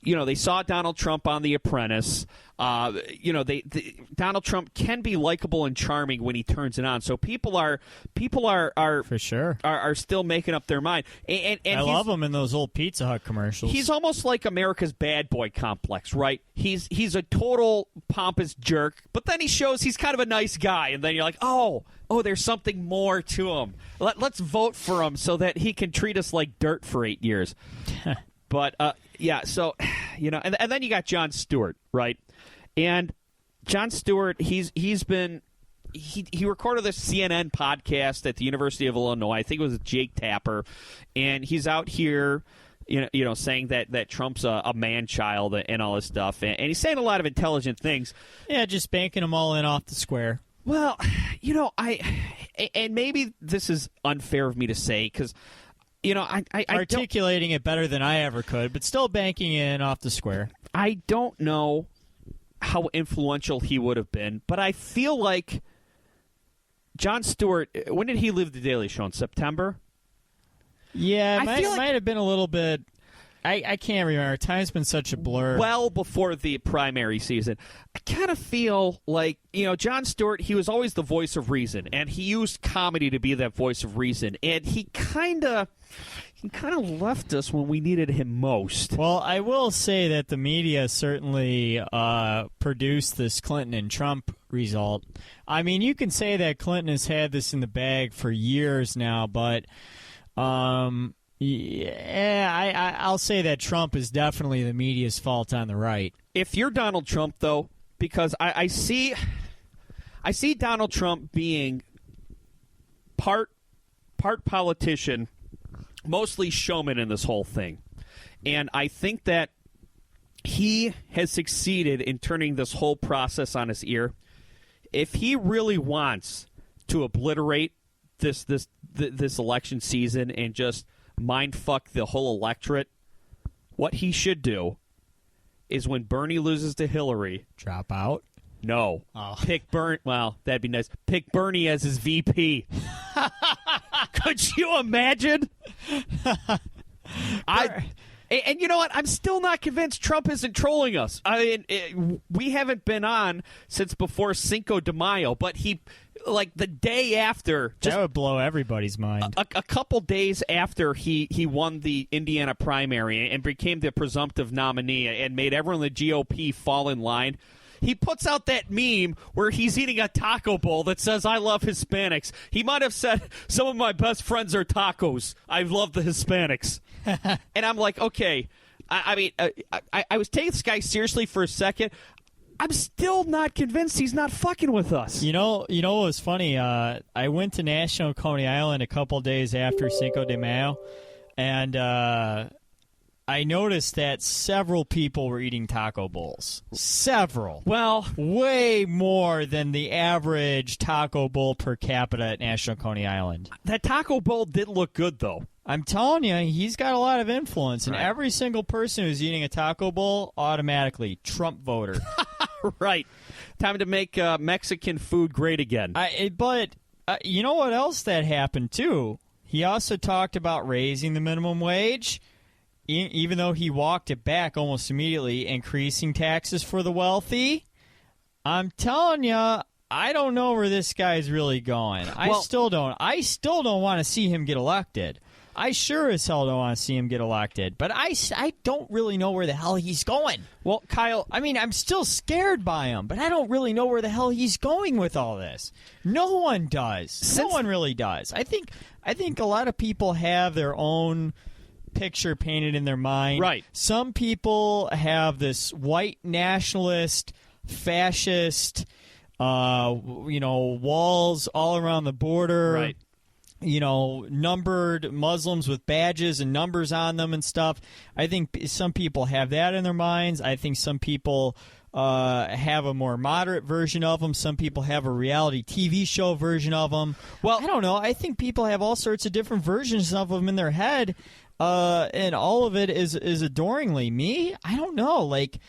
they saw Donald Trump on The Apprentice. Donald Trump can be likable and charming when he turns it on. So people are for sure are still making up their mind. And I love him in those old Pizza Hut commercials. He's almost like America's bad boy complex, right? He's a total pompous jerk, but then he shows he's kind of a nice guy, and then you're like, oh, there's something more to him. Let's vote for him so that he can treat us like dirt for 8 years. But so and then you got Jon Stewart, right? And Jon Stewart, he recorded this CNN podcast at the University of Illinois. I think it was with Jake Tapper, and he's out here, saying that Trump's a man-child and all this stuff, and he's saying a lot of intelligent things. Yeah, just banking them all in off the square. Well, and maybe this is unfair of me to say because. I articulating it better than I ever could, but still banking in off the square. I don't know how influential he would have been, but I feel like Jon Stewart. When did he leave the Daily Show? In September? Yeah, might have been a little bit. I can't remember. Time's been such a blur. Well before the primary season. I kind of feel like, Jon Stewart, he was always the voice of reason, and he used comedy to be that voice of reason, and he kind of left us when we needed him most. Well, I will say that the media certainly produced this Clinton and Trump result. I mean, you can say that Clinton has had this in the bag for years now, but I'll say that Trump is definitely the media's fault on the right. If you're Donald Trump, though, because I see Donald Trump being part politician, mostly showman in this whole thing. And I think that he has succeeded in turning this whole process on his ear. If he really wants to obliterate this election season and just mindfuck the whole electorate, what he should do is when Bernie loses to Hillary, drop out. No. Oh. Pick Bernie. Well, that'd be nice. Pick Bernie as his VP. Could you imagine? And you know what? I'm still not convinced Trump isn't trolling us. I mean, we haven't been on since before Cinco de Mayo, but he, like the day after, that would blow everybody's mind. A couple days after he won the Indiana primary and became the presumptive nominee and made everyone in the GOP fall in line, he puts out that meme where he's eating a taco bowl that says, "I love Hispanics." He might have said, "Some of my best friends are tacos. I love the Hispanics." And I'm like, okay. I was taking this guy seriously for a second. I'm still not convinced he's not fucking with us. You know what was funny? I went to National Coney Island a couple days after Cinco de Mayo, and I noticed that several people were eating taco bowls. Several. Well, way more than the average taco bowl per capita at National Coney Island. That taco bowl did look good, though. I'm telling you, he's got a lot of influence, and every single person who's eating a taco bowl, automatically Trump voter. Right. Time to make Mexican food great again. But you know what else that happened, too? He also talked about raising the minimum wage, even though he walked it back almost immediately, increasing taxes for the wealthy. I'm telling you, I don't know where this guy's really going. I still don't want to see him get elected. I sure as hell don't want to see him get elected, but I don't really know where the hell he's going. Well, Kyle, I mean, I'm still scared by him, but I don't really know where the hell he's going with all this. No one does. No one really does. I think a lot of people have their own picture painted in their mind. Right. Some people have this white nationalist, fascist, walls all around the border. Right. Numbered Muslims with badges and numbers on them and stuff. I think some people have that in their minds. I think some people have a more moderate version of them. Some people have a reality TV show version of them. Well, I don't know. I think people have all sorts of different versions of them in their head. and all of it is adoringly. Me, I don't know. Like,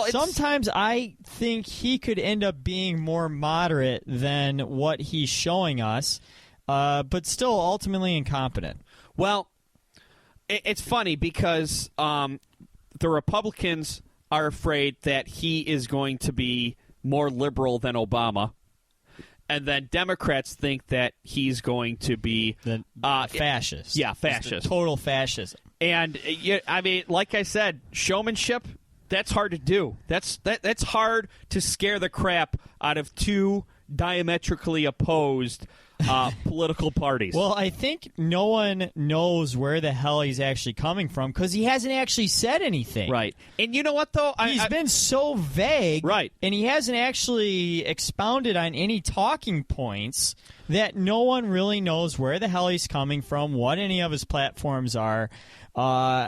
sometimes I think he could end up being more moderate than what he's showing us, but still ultimately incompetent. Well, it's funny because the Republicans are afraid that he is going to be more liberal than Obama. And then Democrats think that he's going to be fascist. Yeah, fascist. Total fascism. And I mean, like I said, showmanship, that's hard to do. That's hard to scare the crap out of two diametrically opposed political parties. Well, I think no one knows where the hell he's actually coming from because he hasn't actually said anything. Right. And you know what, though? He's been so vague. Right. And he hasn't actually expounded on any talking points that no one really knows where the hell he's coming from, what any of his platforms are.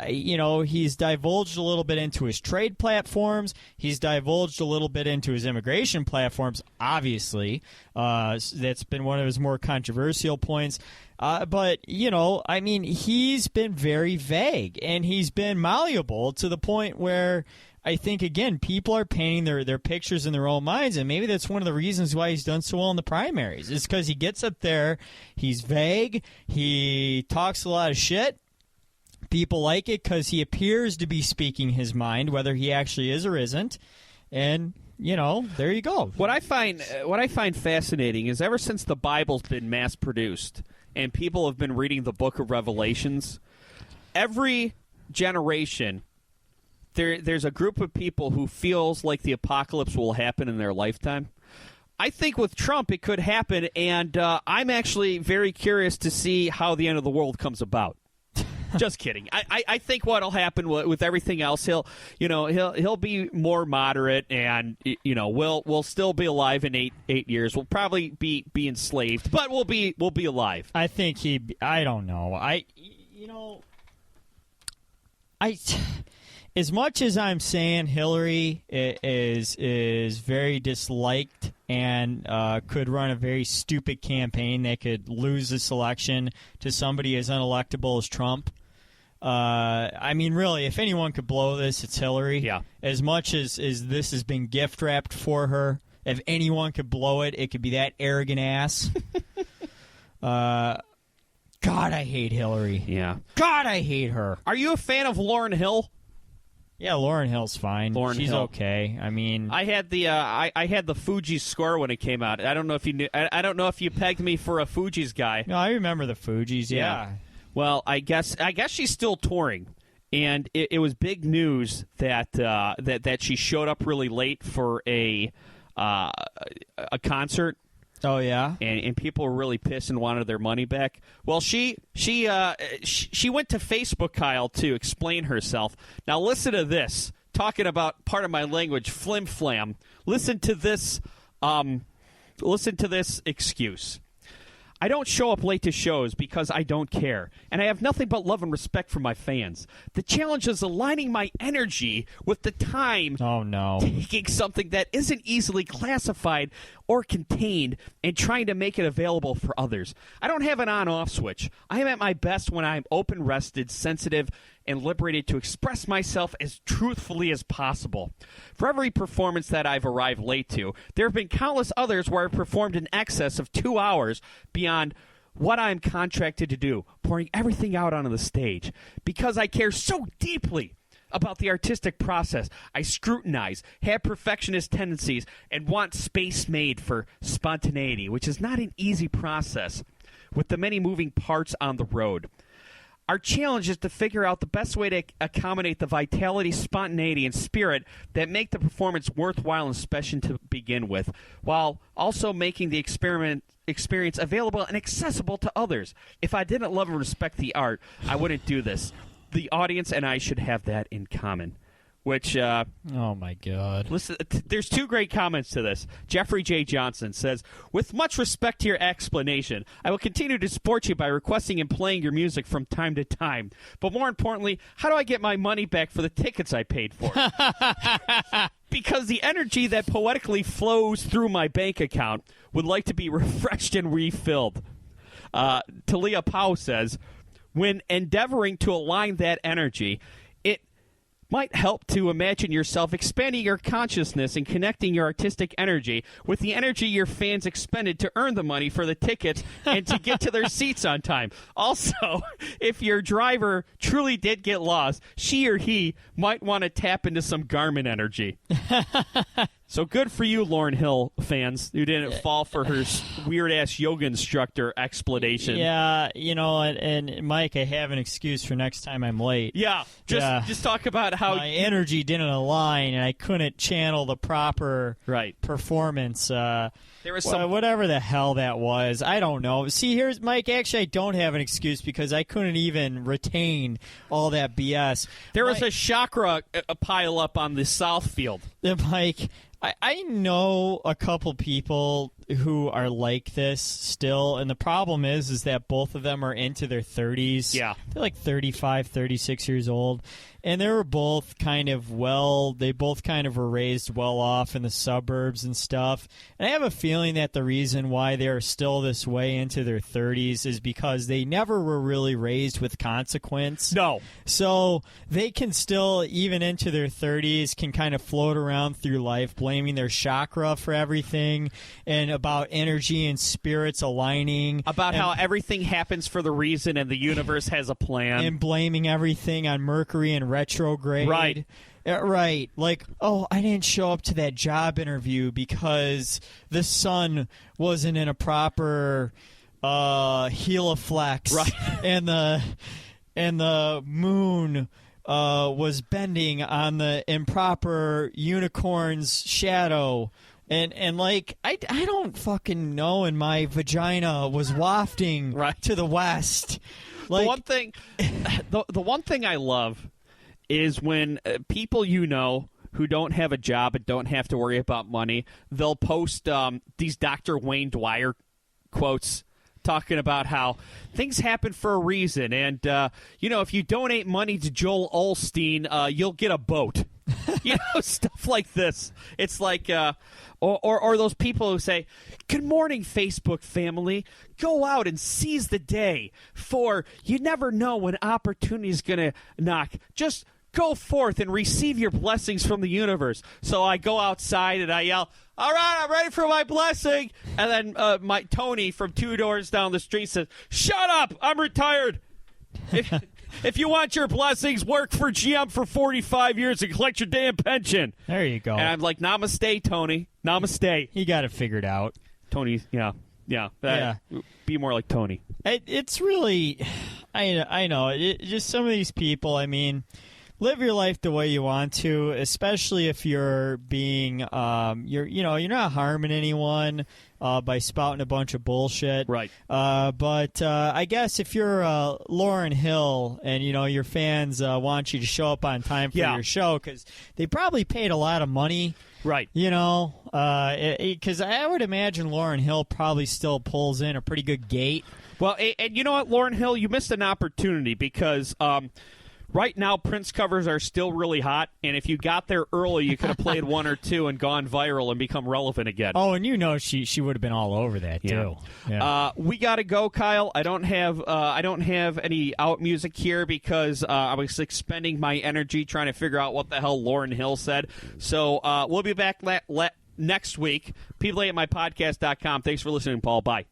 He's divulged a little bit into his trade platforms. He's divulged a little bit into his immigration platforms, obviously. That's been one of his more controversial points. But he's been very vague, and he's been malleable to the point where I think, again, people are painting their pictures in their own minds, and maybe that's one of the reasons why he's done so well in the primaries. It's because he gets up there, he's vague, he talks a lot of shit. People like it because he appears to be speaking his mind, whether he actually is or isn't. And, there you go. What I find fascinating is ever since the Bible's been mass-produced and people have been reading the book of Revelations, every generation there's a group of people who feels like the apocalypse will happen in their lifetime. I think with Trump it could happen, and I'm actually very curious to see how the end of the world comes about. Just kidding. I think what'll happen with everything else, he'll be more moderate, and we'll still be alive in eight years. We'll probably be enslaved, but we'll be alive. I think I don't know. As much as I'm saying Hillary is very disliked and could run a very stupid campaign that could lose this election to somebody as unelectable as Trump. Really, if anyone could blow this, it's Hillary. Yeah. As much as this has been gift wrapped for her, if anyone could blow it, it could be that arrogant ass. God, I hate Hillary. Yeah. God, I hate her. Are you a fan of Lauryn Hill? Yeah, Lauryn Hill's fine. She's Hill. Okay. I mean, I had the I had the Fugees score when it came out. I don't know if you knew. I don't know if you pegged me for a Fugees guy. No, I remember the Fugees. Yeah. Well, I guess she's still touring, and it was big news that that she showed up really late for a concert. Oh yeah, and people were really pissed and wanted their money back. Well, she went to Facebook, Kyle, to explain herself. Now listen to this. Talking about part of my language, flim flam. Listen to this. Listen to this excuse. I don't show up late to shows because I don't care, and I have nothing but love and respect for my fans. The challenge is aligning my energy with the time taking something that isn't easily classified or contained and trying to make it available for others. I don't have an on-off switch. I am at my best when I'm open-rested, sensitive, and liberated to express myself as truthfully as possible. For every performance that I've arrived late to, there have been countless others where I've performed in excess of 2 hours beyond what I'm contracted to do, pouring everything out onto the stage. Because I care so deeply about the artistic process, I scrutinize, have perfectionist tendencies, and want space made for spontaneity, which is not an easy process with the many moving parts on the road. Our challenge is to figure out the best way to accommodate the vitality, spontaneity, and spirit that make the performance worthwhile and special to begin with, while also making the experience available and accessible to others. If I didn't love and respect the art, I wouldn't do this. The audience and I should have that in common. Which, oh my God. Listen, there's two great comments to this. Jeffrey J. Johnson says, with much respect to your explanation, I will continue to support you by requesting and playing your music from time to time. But more importantly, how do I get my money back for the tickets I paid for? Because the energy that poetically flows through my bank account would like to be refreshed and refilled. Talia Pau says, when endeavoring to align that energy, it might help to imagine yourself expanding your consciousness and connecting your artistic energy with the energy your fans expended to earn the money for the tickets and to get to their seats on time. Also, if your driver truly did get lost, she or he might want to tap into some Garmin energy. So good for you, Lauryn Hill fans, who didn't fall for her weird-ass yoga instructor explanation. Yeah, and Mike, I have an excuse for next time I'm late. Yeah, just talk about how my energy didn't align and I couldn't channel the proper performance. There was some whatever the hell that was. I don't know. See, here's Mike. Actually, I don't have an excuse because I couldn't even retain all that BS. There was a chakra pile up on the south field. Mike, I know a couple people who are like this still, and the problem is that both of them are into their 30s. Yeah. They're like 35, 36 years old, and they were both they both kind of were raised well off in the suburbs and stuff. And I have a feeling that the reason why they're still this way into their 30s is because they never were really raised with consequence. No. So they can still, even into their 30s, can kind of float around through life blaming their chakra for everything and about energy and spirits aligning. About how everything happens for the reason and the universe has a plan. And blaming everything on Mercury and retrograde. Right. Right. Like, oh, I didn't show up to that job interview because the sun wasn't in a proper heliflex. Right. And the moon was bending on the improper unicorn's shadow. And like, I don't fucking know, and my vagina was wafting to the west. Like, the one thing I love is when people who don't have a job and don't have to worry about money, they'll post these Dr. Wayne Dwyer quotes talking about how things happen for a reason, and if you donate money to Joel Osteen, you'll get a boat. Stuff like this. It's like, or those people who say, "Good morning, Facebook family. Go out and seize the day, for you never know when opportunity is going to knock. Just go forth and receive your blessings from the universe." So I go outside and I yell, "All right, I'm ready for my blessing." And then my Tony from 2 doors down the street says, "Shut up, I'm retired. If you want your blessings, work for GM for 45 years and collect your damn pension." There you go. And I'm like, "Namaste, Tony. Namaste." He got it figured out. Tony, yeah. Be more like Tony. It's really, I know, just some of these people, I mean, live your life the way you want to, especially if you're being, you're not harming anyone by spouting a bunch of bullshit. Right. But I guess if you're Lauryn Hill and, your fans want you to show up on time for your show, because they probably paid a lot of money. Right. Because I would imagine Lauryn Hill probably still pulls in a pretty good gate. Well, and you know what, Lauryn Hill, you missed an opportunity because right now Prince covers are still really hot, and if you got there early, you could have played one or two and gone viral and become relevant again. Oh, and she would have been all over that too. Yeah. We got to go, Kyle. I don't have any out music here because I was expending my energy trying to figure out what the hell Lauryn Hill said. So we'll be back next week. People at mypodcast.com. Thanks for listening, Paul. Bye.